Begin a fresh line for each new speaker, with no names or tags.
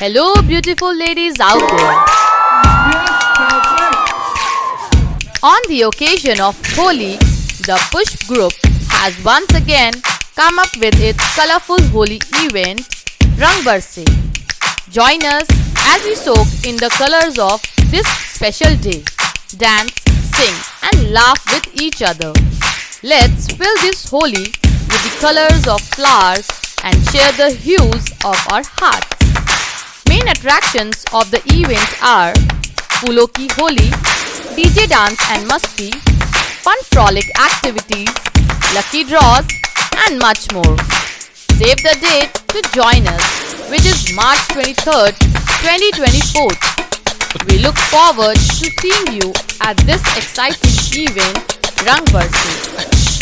Hello beautiful ladies out there. On the occasion of Holi, the Pushp Group has once again come up with its colourful Holi event, RANG BARSE. Join us as we soak in the colours of this special day, dance, sing and laugh with each other. Let's fill this Holi with the colours of flowers and share the hues of our hearts. Main attractions of the event are Phoolon ki Holi, DJ dance and masti, fun frolic activities, lucky draws and much more. Save the date to join us, which is March 23rd, 2024. We look forward to seeing you at this exciting event, RANG BARSE.